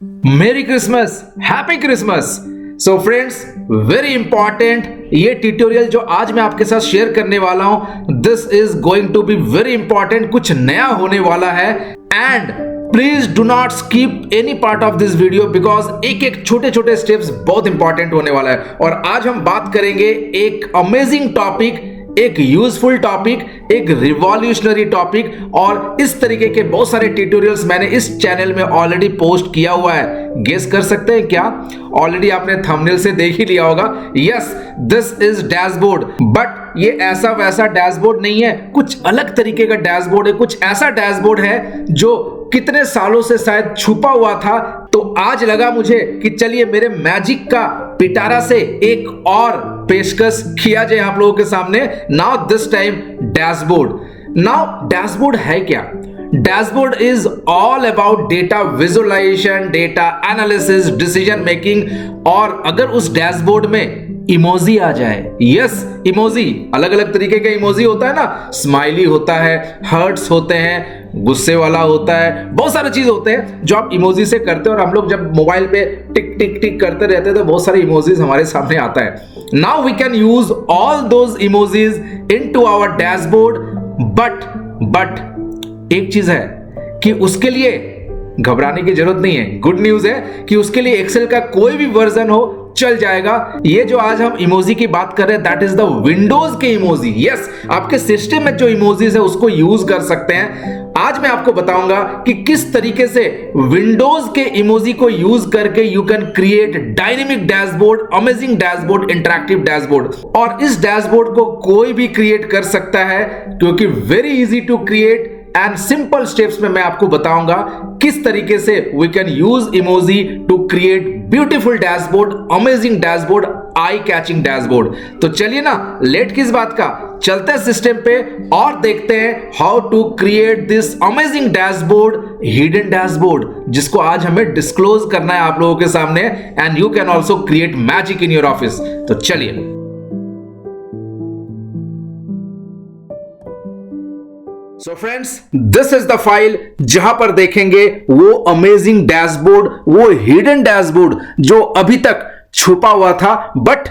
मेरी Christmas, happy Christmas. So friends, very important ये tutorial जो आज मैं आपके साथ शेयर करने वाला हूं, this is going to be very important. कुछ नया होने वाला है and please do not skip any part of this video because एक एक छोटे छोटे स्टेप्स बहुत इंपॉर्टेंट होने वाला है। और आज हम बात करेंगे एक अमेजिंग टॉपिक, एक यूजफुल टॉपिक, एक रिवॉल्यूशनरी टॉपिक। और इस तरीके के बहुत सारे ट्यूटोरियल्स मैंने इस चैनल में ऑलरेडी पोस्ट किया हुआ है। गेस कर सकते हैं क्या? ऑलरेडी आपने थंबनेल से देख ही लिया होगा। Yes, this is dashboard, but ये ऐसा वैसा डैशबोर्ड नहीं है, कुछ अलग तरीके का डैशबोर्ड है। कुछ ऐसा डैशबोर्ड है जो कितने सालों से शायद छुपा हुआ था। तो आज लगा मुझे कि चलिए मेरे मैजिक का पिटारा से एक और पेशकश किया जाए आप लोगों के सामने। Now this time dashboard. Now dashboard है क्या? Dashboard is all about data visualization, data analysis, decision making. और अगर उस डैशबोर्ड में इमोजी आ जाए, यस इमोजी, अलग अलग तरीके का इमोजी होता है ना, स्माइली होता है, हर्ट्स होते हैं, गुस्से वाला होता है, बहुत सारे चीज होते हैं जो आप इमोजी से करते हैं। और हम लोग जब मोबाइल पे टिक टिक टिक करते रहते हैं तो बहुत सारे इमोजीज हमारे सामने आता है। Now we can use all those emojis into our dashboard. But एक चीज है कि उसके लिए घबराने की जरूरत नहीं है। गुड न्यूज है कि उसके लिए एक्सेल का कोई भी वर्जन हो चल जाएगा। ये जो आज हम इमोजी की बात कर रहे हैं, दैट इज द विंडोज के इमोजी। यस, आपके सिस्टम में जो इमोजीज है उसको यूज कर सकते हैं। आज मैं आपको बताऊंगा कि किस तरीके से विंडोज के इमोजी को यूज करके you can create dynamic dashboard, amazing dashboard, interactive dashboard. और इस डैशबोर्ड को कोई भी क्रिएट कर सकता है क्योंकि very easy to create and simple steps में मैं आपको बताऊंगा किस तरीके से we can use emoji to create beautiful dashboard, amazing dashboard, eye catching dashboard. तो चलिए ना, लेट किस बात का, चलते हैं सिस्टम पे और देखते हैं how to create this amazing dashboard, hidden dashboard, जिसको आज हमें डिस्क्लोज करना है आप लोगों के सामने। And you can also create magic in your office. तो चलिए, so friends, this is the file जहां पर देखेंगे वो अमेजिंग डैशबोर्ड, वो हिडन डैशबोर्ड जो अभी तक छुपा हुआ था, बट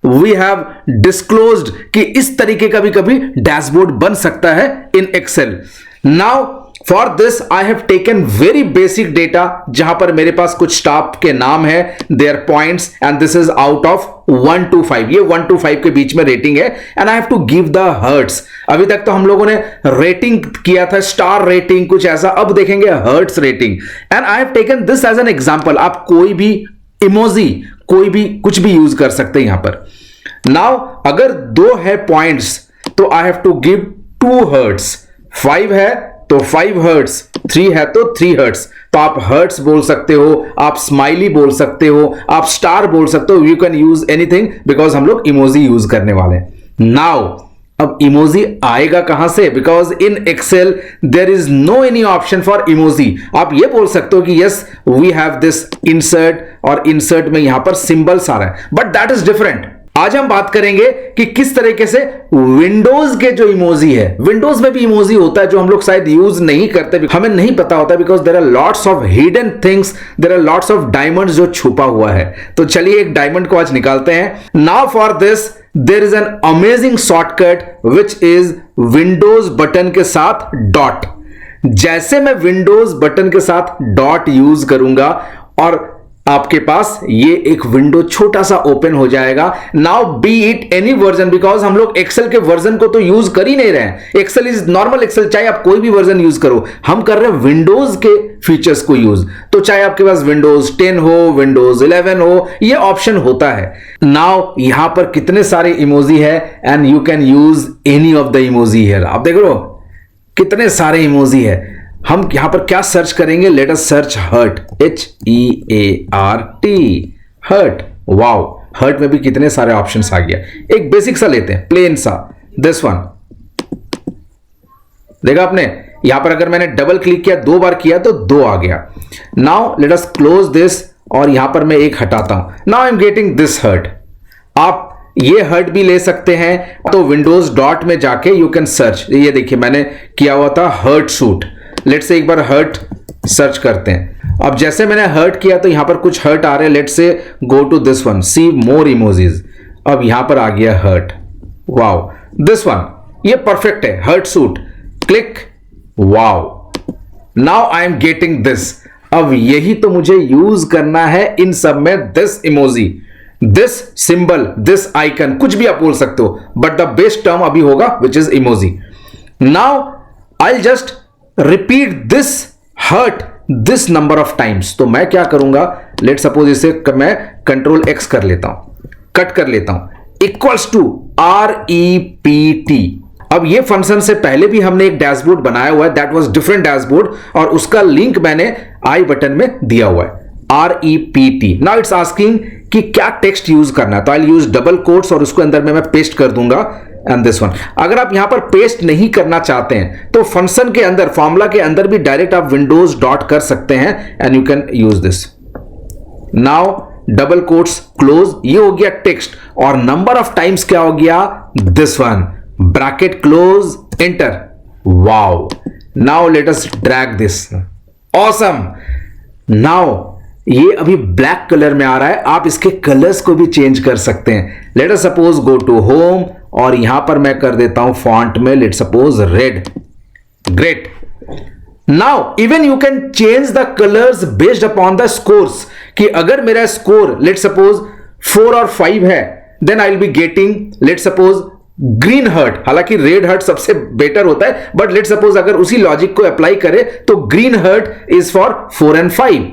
वी हैव डिस्क्लोज्ड कि इस तरीके का भी कभी डैशबोर्ड बन सकता है in Excel. Now for this I have taken very basic data जहां पर मेरे पास कुछ स्टाफ के नाम है, their points, and this is out of 1 to 5। ये 1 to 5 के बीच में रेटिंग है and I have to give the hearts. अभी तक तो हम लोगों ने रेटिंग किया था, स्टार रेटिंग कुछ ऐसा, अब देखेंगे hearts rating. And I have taken this as an example. आप कोई भी इमोजी, कोई भी कुछ भी यूज कर सकते हैं यहां पर। नाउ अगर 2 है पॉइंट्स तो I have to give 2 hearts, 5 है तो 5 हर्ट्स, 3 है तो 3 हर्ट्स। तो आप हर्ट्स बोल सकते हो, आप स्माइली बोल सकते हो, आप स्टार बोल सकते हो, you can use anything because हम लोग इमोजी यूज करने वाले हैं। नाउ अब इमोजी आएगा कहां से? Because in Excel there is no any option for emoji. आप ये बोल सकते हो कि yes we have this insert, और इंसर्ट में यहां पर सिंबल्स आ रहा है, बट दैट इज डिफरेंट। आज हम बात करेंगे कि किस तरीके से विंडोज के जो इमोजी है, विंडोज में भी इमोजी होता है जो हम लोग शायद यूज नहीं करते, हमें नहीं पता होता, because there are lots of hidden things, there are lots of diamonds जो छुपा हुआ है। तो चलिए एक डायमंड को आज निकालते हैं। Now for this there is an amazing shortcut which is Windows button के साथ डॉट। जैसे मैं विंडोज बटन के साथ डॉट यूज करूंगा और आपके पास ये एक विंडो छोटा सा ओपन हो जाएगा। Now B it any version, because हम लोग एक्सेल के वर्जन को तो यूज कर ही नहीं रहे हैं। एक्सेल इज नॉर्मल एक्सेल, चाहे आप कोई भी वर्जन यूज करो, हम कर रहे हैं विंडोज के फीचर्स को यूज। तो चाहे आपके पास विंडोज 10 हो, विंडोज 11 हो, ये ऑप्शन होता है। नाउ यहां पर कितने सारे इमोजी है and you can use any of the emoji here. आप देख रहे हो कितने सारे इमोजी है। हम यहां पर क्या सर्च करेंगे? Let us search heart, HEART, heart. Wow, heart में भी कितने सारे ऑप्शंस आ गया। एक बेसिक सा लेते हैं, प्लेन सा, दिस वन। देखा आपने, यहां पर अगर मैंने डबल क्लिक किया, 2 बार किया तो 2 आ गया। Now let us close this, और यहां पर मैं एक हटाता हूं। Now I am getting this heart. आप ये हर्ट भी ले सकते हैं, तो विंडोज डॉट में जाके यू कैन सर्च। ये देखिए मैंने किया हुआ था हर्ट सूट। लेट्स से एक बार हर्ट सर्च करते हैं। अब जैसे मैंने हर्ट किया तो यहां पर कुछ हर्ट आ रहे हैं, let's say go to this one, see more emojis. अब यहां पर आ गया हर्ट, वाओ, दिस वन, ये परफेक्ट है, heart suit, click, wow, now I am getting this. अब यही तो मुझे यूज करना है इन सब में, this emoji, this symbol, this icon, कुछ भी आप बोल सकते हो, बट द बेस्ट टर्म अभी होगा which is emoji. Now I just repeat this heart this number of times. तो मैं क्या करूंगा, लेट सपोज इसे मैं कंट्रोल एक्स कर लेता हूं, कट कर लेता हूं, इक्वल्स टू REPT। अब ये फंक्शन से पहले भी हमने एक डैशबोर्ड बनाया हुआ है, दैट वाज डिफरेंट डैशबोर्ड, और उसका लिंक मैंने आई बटन में दिया हुआ है, REPT। नाउ इट्स आस्किंग कि क्या टेक्स्ट यूज करना है, तो आई यूज डबल कोट्स और उसको अंदर में मैं पेस्ट कर दूंगा, एंड दिस वन। अगर आप यहां पर पेस्ट नहीं करना चाहते हैं तो फंक्शन के अंदर, फॉर्मूला के अंदर भी डायरेक्ट आप विंडोज डॉट कर सकते हैं, and you can use this. Now double quotes close, ये हो गया टेक्स्ट, और नंबर ऑफ टाइम्स क्या हो गया, this one, bracket close, enter, wow. Now let us drag this, awesome. Now ये अभी ब्लैक कलर में आ रहा है, आप इसके कलर्स को भी चेंज कर सकते हैं। Let us suppose go to home, और यहां पर मैं कर देता हूं फॉन्ट में, let suppose red, great. Now even you can change the colours based upon the scores, कि अगर मेरा स्कोर लेट सपोज 4 और 5 है, then I will be getting let suppose green heart. हालांकि रेड हर्ट सबसे बेटर होता है, बट लेट सपोज अगर उसी लॉजिक को अप्लाई करें तो green heart is for 4 and 5।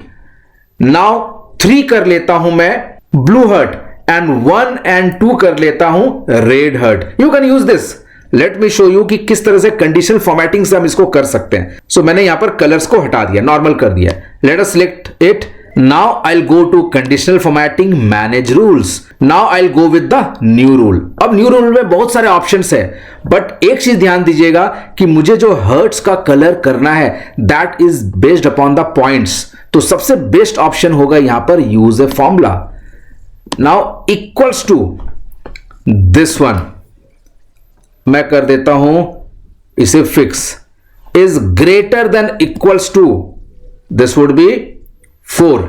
नाउ 3 कर लेता हूं मैं ब्लू हर्ट, एंड 1 and 2 कर लेता हूं red heart. You can use this, let me show you कि किस तरह से कंडीशनल फॉर्मेटिंग से हम इसको कर सकते हैं। सो मैंने यहां पर कलर्स को हटा दिया, नॉर्मल कर दिया, let us select it. Now I will go to conditional formatting, manage rules. Now I will go with the new rule. अब न्यू रूल में बहुत सारे ऑप्शंस है, बट एक चीज ध्यान दीजिएगा कि मुझे जो हर्ट्स का कलर करना है that is based upon the points. तो सबसे बेस्ट ऑप्शन होगा यहां पर use a formula. Now equals to this one, मैं कर देता हूं इसे fix, is greater than equals to, this would be 4,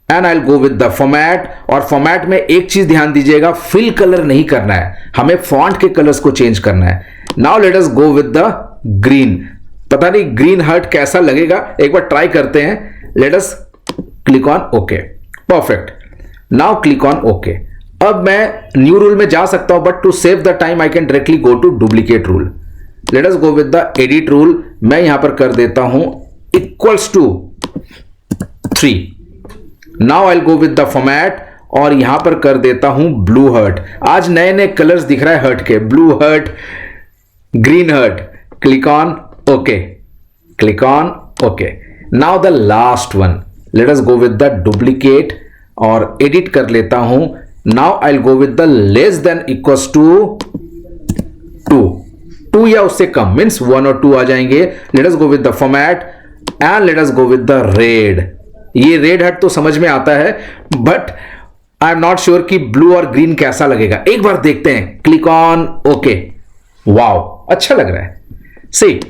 and I will go with the format. और फॉर्मेट में एक चीज ध्यान दीजिएगा, फिल कलर नहीं करना है, हमें फॉन्ट के कलर्स को चेंज करना है। Now let us go with the green. पता नहीं ग्रीन हर्ट कैसा लगेगा, एक बार ट्राई करते हैं। Let us click on okay, perfect. Now click on okay. अब मैं न्यू रूल में जा सकता हूं, but to save the time I can directly go to duplicate rule. Let us go with the edit rule. मैं यहां पर कर देता हूं equals to 3। Now I will go with the format, और यहां पर कर देता हूं ब्लू हर्ट। आज नए नए कलर्स दिख रहा है हर्ट के, blue heart, green heart. Click on okay, click on okay. Now the last one, let us go with the duplicate और एडिट कर लेता हूं। Now I will go with the less than equals to 2 या उससे कम, means 1 और 2 आ जाएंगे। Late us go with the format and let us go with the red. ये red हट तो समझ में आता है, but I am not sure कि ब्लू और ग्रीन कैसा लगेगा, एक बार देखते हैं। क्लिक ऑन ओके, वाओ, अच्छा लग रहा है। सी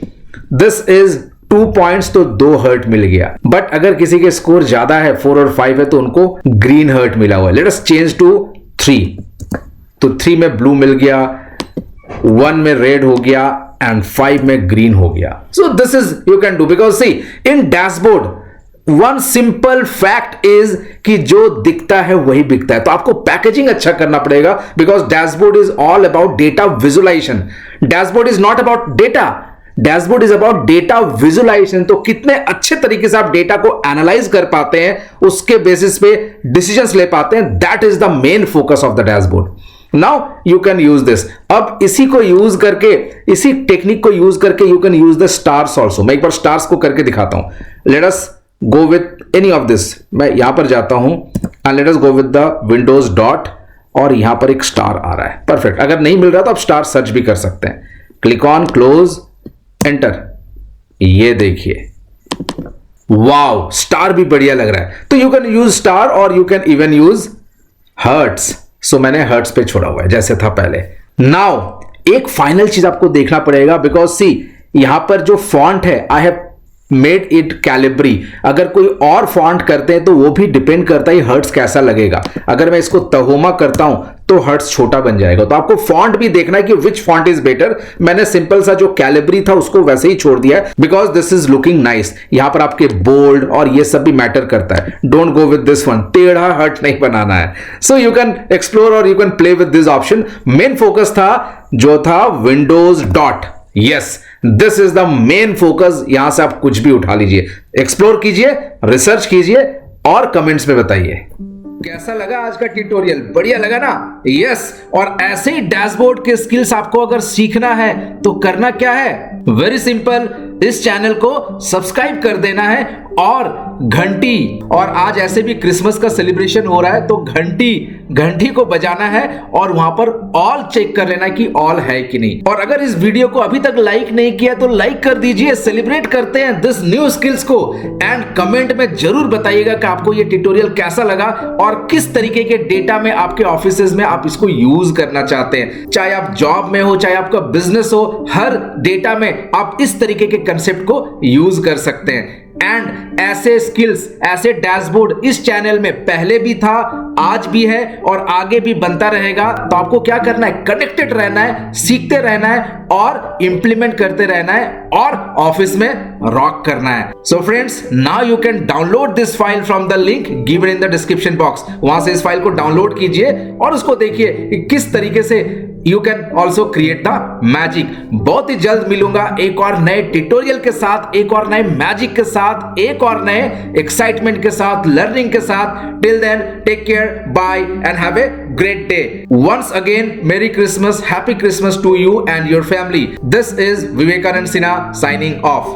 दिस इज 2 पॉइंट्स, तो 2 हर्ट मिल गया। बट अगर किसी के स्कोर ज्यादा है, 4 और 5 है, तो उनको ग्रीन हर्ट मिला हुआ है। लेट अस चेंज टू 3, तो 3 में ब्लू मिल गया, 1 में रेड हो गया, एंड 5 में ग्रीन हो गया। So this is you can do, because see in dashboard one simple fact is कि जो दिखता है वही बिकता है। तो आपको पैकेजिंग अच्छा करना पड़ेगा, because dashboard is all about data visualisation. Dashboard is not about data, dashboard is about data visualisation. तो कितने अच्छे तरीके से आप डेटा को एनालाइज कर पाते हैं, उसके बेसिस पे डिसीजंस ले पाते हैं, that is the main focus of the dashboard. Now you can use this. अब इसी को यूज करके, इसी टेक्निक को यूज करके you can use the stars also. मैं एक बार स्टार्स को करके दिखाता हूं। Late us go with any of this. मैं यहां पर जाता हूं and let us go with the Windows dot, और यहां पर एक स्टार आ रहा है, परफेक्ट। अगर नहीं मिल रहा तो आप स्टार सर्च भी कर सकते हैं। Click on close, enter. ये देखिए, वाओ, स्टार भी बढ़िया लग रहा है। तो यू कैन यूज स्टार और you can even use hearts. So मैंने हर्ट्स पे छोड़ा हुआ है जैसे था पहले। नाउ एक फाइनल चीज आपको देखना पड़ेगा, बिकॉज सी यहां पर जो फॉन्ट है, I have made it Calibri. अगर कोई और फॉन्ट करते हैं तो वो भी डिपेंड करता है हर्ट्स कैसा लगेगा। अगर मैं इसको तहोमा करता हूं तो हर्ट्स छोटा बन जाएगा। तो आपको फॉन्ट भी देखना है कि विच फॉन्ट इज बेटर। मैंने सिंपल सा जो कैलिब्री था उसको वैसे ही छोड़ दिया है because this is looking nice. यहां पर आपके बोल्ड और ये सब भी मैटर करता है। Don't go with this one, टेढ़ा हर्ट नहीं बनाना है। सो यू कैन एक्सप्लोर और you can play with this option. Main focus था जो था Windows dot. Yes, this is the main focus. यहां से आप कुछ भी उठा लीजिए, एक्सप्लोर कीजिए, रिसर्च कीजिए और कमेंट्स में बताइए कैसा लगा आज का ट्यूटोरियल। बढ़िया लगा ना? यस। और ऐसे ही डैशबोर्ड के स्किल्स आपको अगर सीखना है तो करना क्या है? वेरी सिंपल, इस चैनल को सब्सक्राइब कर देना है और घंटी, और आज ऐसे भी क्रिसमस का सेलिब्रेशन हो रहा है तो घंटी को बजाना है और वहां पर ऑल चेक कर लेना कि ऑल है कि नहीं। और अगर इस वीडियो को अभी तक लाइक नहीं किया तो लाइक कर दीजिए। सेलिब्रेट करते हैं दिस न्यू स्किल्स को एंड कमेंट में जरूर बताइएगा कि आपको ये ट्यूटोरियल कैसा लगा और किस तरीके के डेटा में आपके ऑफिसेज में आप इसको यूज करना चाहते हैं। चाहे आप जॉब में हो, चाहे आपका बिजनेस हो, हर डेटा में आप इस तरीके के कंसेप्ट को यूज कर सकते हैं। एंड ऐसे स्किल्स, ऐसे डैशबोर्ड इस चैनल में पहले भी था, आज भी है और आगे भी बनता रहेगा। तो आपको क्या करना है? कनेक्टेड रहना है, सीखते रहना है और इंप्लीमेंट करते रहना है और ऑफिस में रॉक करना है। So friends, now you can download this file from the link given in the description box. वहां से इस फाइल को डाउनलोड कीजिए और उसको देखिए कि किस तरीके से you can also create the magic. बहुत ही जल्द मिलूंगा एक और नए ट्यूटोरियल के साथ, एक और नए मैजिक के साथ, एक और नए एक्साइटमेंट के साथ, लर्निंग के साथ। Till then, take care, bye and have a great day. Once again, Merry Christmas, Happy Christmas to you and your family. This is Vivekanand Sinha signing off.